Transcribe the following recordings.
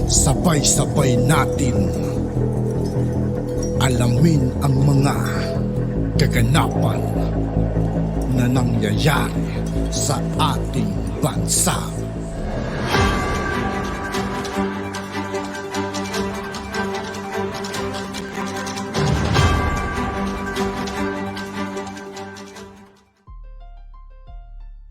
Sabay-sabay natin alamin ang mga kaganapan na nangyayari sa ating bansa.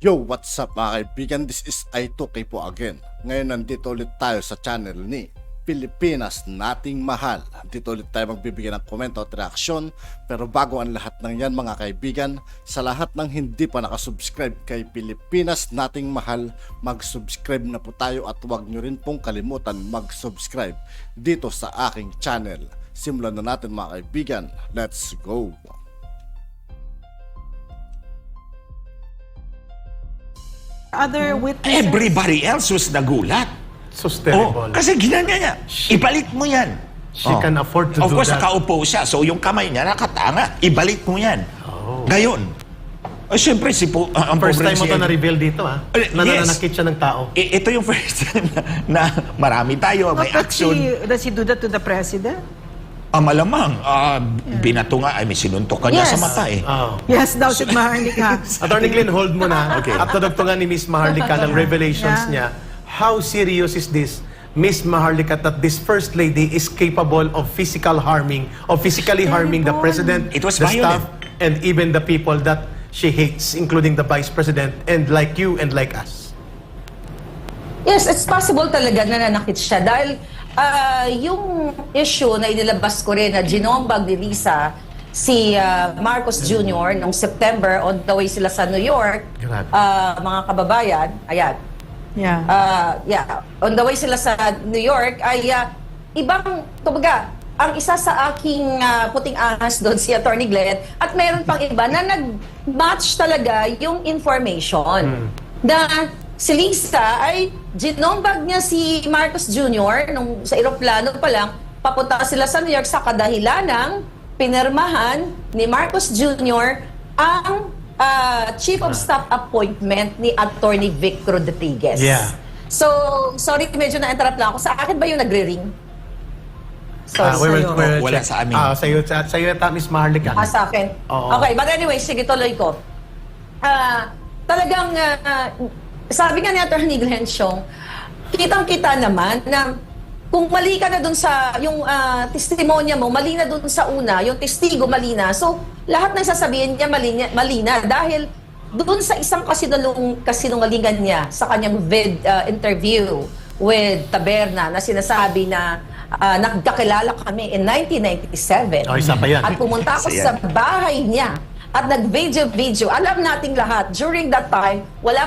Yo, what's up mga kaibigan? This is I2K po again. Ngayon nandito ulit tayo sa channel ni Pilipinas Nating Mahal. Dito ulit tayo magbibigay ng komento at reaksyon. Pero bago ang lahat ng yan mga kaibigan, sa lahat ng hindi pa nakasubscribe kay Pilipinas Nating Mahal, mag-subscribe na po tayo at huwag nyo rin pong kalimutan mag-subscribe dito sa aking channel. Simulan na natin mga kaibigan. Let's go! Other witnesses. Everybody else was nagulat. So terrible. Kasi ginanya niya. Ibalik mo yan. She can afford to Of do course, that. nakaupo siya. So yung kamay niya nakatanga. Ibalik mo yan. Ngayon, siyempre ang First time mo pobre ito na-reveal dito, ha? Yes. Nananakit siya ng tao. Ito yung first time na marami tayo, may action. Does he do that to the president? Malamang, binato nga, may sinuntok ka niya Yes. sa mata eh. Oh. Yes, daw si Maharlika. Attorney Glenn, hold mo na. Okay. At tudugtungan ni Miss Maharlika ng revelations niya. How serious is this, Miss Maharlika, that this First Lady is capable of physically harming the President, It was the violent. staff, and even the people that she hates, including the Vice President, and like you and like us? Yes, it's possible talaga na nanakit siya dahil yung issue na inilabas ko rin na ginombag ni Lisa si Marcos Jr. noong September, on the way sila sa New York, Grabe. mga kababayan, ayan, Yeah. on the way sila sa New York ay ibang, kumbaga, ang isa sa aking puting ahas doon si Attorney Glenn at meron pang iba na nag-match talaga yung information na si Lisa ay ginombag niya si Marcos Jr. nung sa eroplano pa lang, papunta sila sa New York sa kadahilanang pinirmahan ni Marcos Jr. ang Chief of Staff appointment ni Attorney Vic Rodriguez. Yeah. So, sorry, medyo na-interrupt lang ako. Sa akin ba yung nagre-ring? Sorry. Wala sa amin. Sa'yo ata, Miss Maharlika. Sa akin? Oo. Okay, but anyway, sige, tuloy ko. Talagang, sabi nga ni Atty. Glenn Siong, kitang-kita naman na kung mali ka na dun sa, yung testimonya mo, mali na dun sa una, yung testigo mali na, so lahat ng sasabihin niya mali na dahil dun sa isang kasinungalingan niya sa kanyang interview with Taberna na sinasabi na nagkakilala kami in 1997. Oh, isa pa yan. At pumunta ako sa bahay niya at nag-video. Alam nating lahat, during that time, wala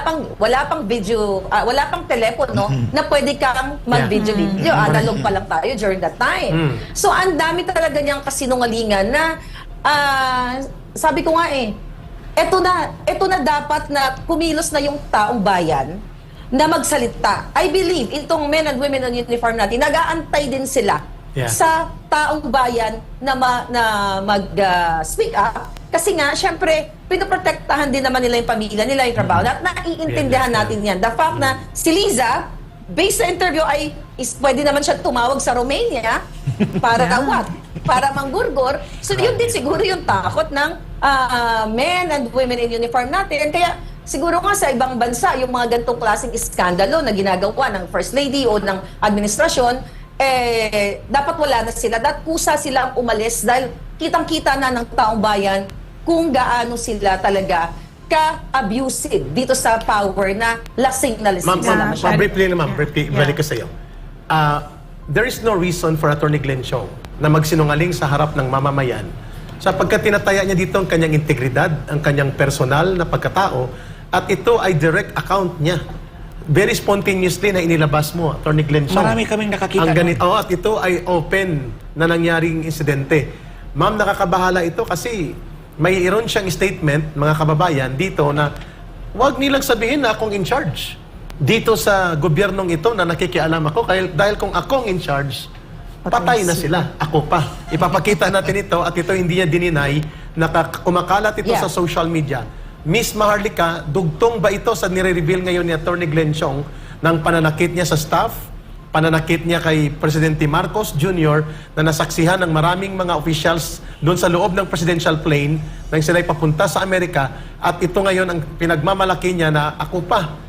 pang video, wala pang telepono na pwede kang mag-video. Analog pa lang tayo during that time. So, ang dami talaga niyang kasinungalingan na, sabi ko nga eto na dapat na kumilos na yung taong bayan na magsalita. I believe, itong men and women in uniform natin, nag-aantay din sila sa taong bayan na mag-speak up. Kasi nga, syempre, pinoprotektahan din naman nila yung pamilya nila, yung trabaho. At naiintindihan natin yan. The fact na si Liza, based sa interview, pwede naman siya tumawag sa Romania para what? Para manggurgor. So yun din siguro yung takot ng men and women in uniform natin. Kaya siguro nga sa ibang bansa, yung mga ganitong klaseng iskandalo na ginagawa ng First Lady o ng administrasyon, dapat wala na sila. Dapat kusa silang umalis dahil kitang-kita na ng taong bayan kung gaano sila talaga ka-abusive dito sa power na lasing na lasing sila. Ma'am, briefly, balik ko sa'yo. There is no reason for Attorney Glenn Siong na magsinungaling sa harap ng mamamayan sapagkat tinataya niya dito ang kanyang integridad, ang kanyang personal na pagkatao, at ito ay direct account niya. Very spontaneously na inilabas mo, Attorney Glenn Siong. Marami kaming nakakita. Ang ganito, at ito ay open na nangyaring insidente. Ma'am, nakakabahala ito kasi may iron siyang statement, mga kababayan, dito na huwag nilang sabihin na akong in charge dito sa gobyernong ito na nakikialam ako. Dahil kung akong in charge, patay na sila. Ako pa. Ipapakita natin ito at ito hindi niya dininay na kumakalat ito sa social media Miss Maharlika, dugtong ba ito sa nire-reveal ngayon ni Attorney Glenn Chong ng pananakit niya sa staff, pananakit niya kay Presidente Marcos Jr. na nasaksihan ng maraming mga officials doon sa loob ng presidential plane nang sila'y papunta sa Amerika, at ito ngayon ang pinagmamalaki niya na ako pa,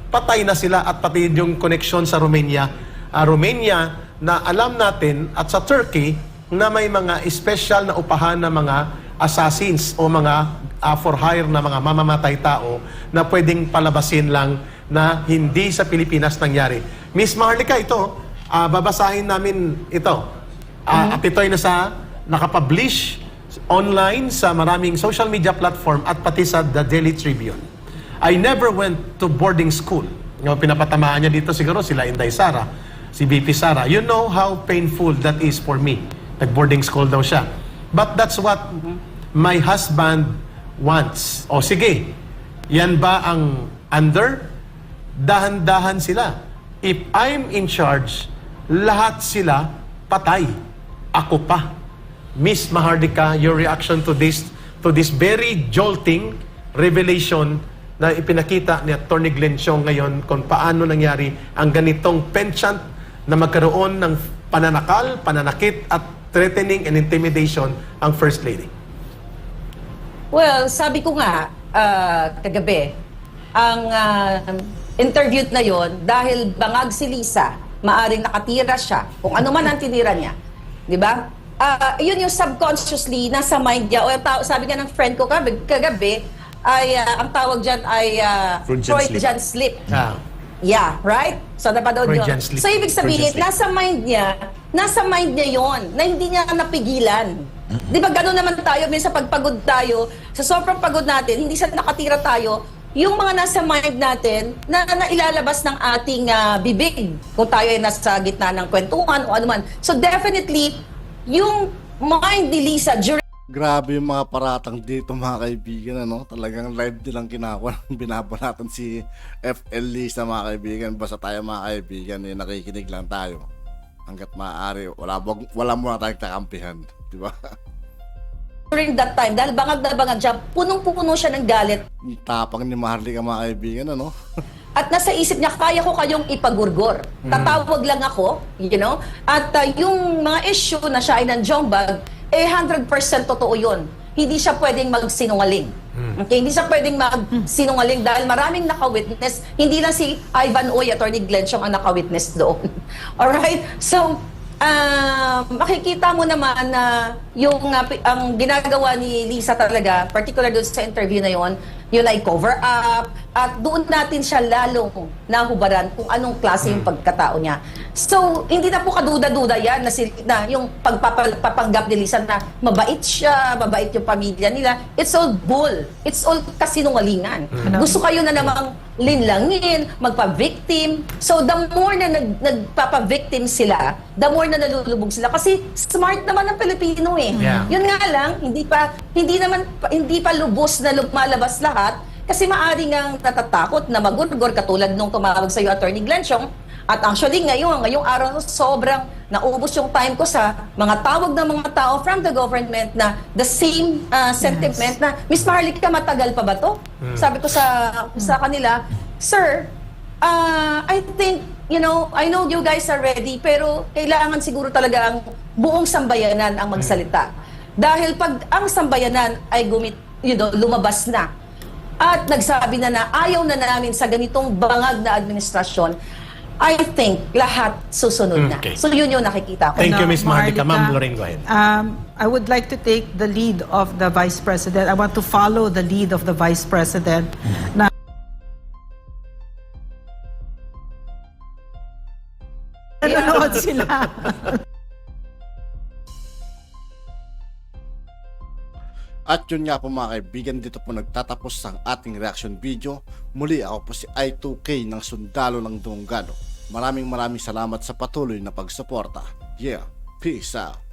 patay na sila, at pati yung connection sa Romania. Romania na alam natin, at sa Turkey na may mga special na upahan na mga assassins o mga for hire na mga mamamatay tao na pwedeng palabasin lang na hindi sa Pilipinas nangyari. Miss Maharlika, ito, babasahin namin ito. At ito ay nakapublish online sa maraming social media platform at pati sa The Daily Tribune. I never went to boarding school. Yung pinapatamaan niya dito siguro sila Inday Sara, si BP Sara. You know how painful that is for me. Nag-boarding school daw siya. But that's what my husband wants. O sige, yan ba ang under? Dahan-dahan sila. If I'm in charge, lahat sila patay. Ako pa. Miss Maharlika, your reaction to this very jolting revelation na ipinakita ni Attorney Glenn Chong ngayon kung paano nangyari ang ganitong penchant na magkaroon ng pananakal, pananakit at threatening and intimidation ang First Lady. Well, sabi ko nga kagabi, ang interview na yon, dahil bangag si Lisa, maaring nakatira siya, kung ano man ang tinira niya. Di ba? Yun yung subconsciously nasa mind niya. O sabi nga ng friend ko kagabi, ay ang tawag dyan ay Freudian slip. Yeah, right? So napanood nyo. Freudian slip. So ibig sabihin, nasa mind niya yon, na hindi niya napigilan. Di ba gano'n naman tayo, minsan pagpagod tayo, sa sobrang pagod natin, hindi sa nakatira tayo, yung mga nasa mind natin na ilalabas ng ating bibig kung tayo ay nasa gitna ng kwentuhan o anuman. So definitely, yung mind ni Lisa during Grabe yung mga paratang dito mga kaibigan, ano? Talagang live nilang kinakuha. Binabanatan si FL Lisa mga kaibigan. Basta tayo mga kaibigan, nakikinig lang tayo. Hanggat maaari, wala muna tayong kakampihan. Di ba? that time, dahil bangag na bangag siya, punong-puno siya ng galit. Tapang ni Maharlika mga kaibigan, ano? At nasa isip niya, kaya ko kayong ipagurgor. Tatawag lang ako, you know? At yung mga issue na siya ay nandiyombag, 100% totoo yun. Hindi siya pwedeng magsinungaling. Okay? Hindi siya pwedeng magsinungaling dahil maraming nakawitness. Hindi lang si Ivan Oy, Attorney Glenn Chong ang nakawitness doon. Alright? So, makikita mo naman na yung ang ginagawa ni Lisa talaga, particular doon sa interview na yon, yun ay cover up, at doon natin siya lalong nahubaran kung anong klase yung pagkatao niya. So, hindi na po kaduda-duda yan na yung pagpapanggap ni Lisa na mabait siya, mabait yung pamilya nila. It's all bull. It's all kasinungalingan. Gusto kayo na namang linlangin, magpa-victim. So, the more na nagpapa-victim sila, the more na nalulubog sila. Kasi smart naman ang Pilipino eh. Yeah. Yun nga lang, hindi pa lubos na lumalabas lahat kasi maaari ngang natatakot na magurgor katulad nung tumawag sa iyo Attorney Glenn Chong. At actually ngayong araw sobrang naubos yung time ko sa mga tawag ng mga tao from the government na the same sentiment na Miss Maharlika, matagal pa ba to? Sabi ko sa kanila, Sir, I think, you know, I know you guys are ready, pero kailangan siguro talaga ang buong sambayanan ang magsalita. Dahil pag ang sambayanan ay lumabas na at nagsabi na ayaw na namin sa ganitong bangag na administrasyon, I think lahat susunod na. Okay. So yun yung nakikita ko. Thank you, Miss Maharlika. Maharlika, Ma'am Lorraine, go ahead. I would like to take the lead of the Vice President. I want to follow the lead of the Vice President. Na nanonood sila. At yun nga po mga kaibigan, dito po nagtatapos ang ating reaction video. Muli ako po si I2K ng Sundalo ng Dunggano. Maraming salamat sa patuloy na pagsuporta. Yeah, peace out.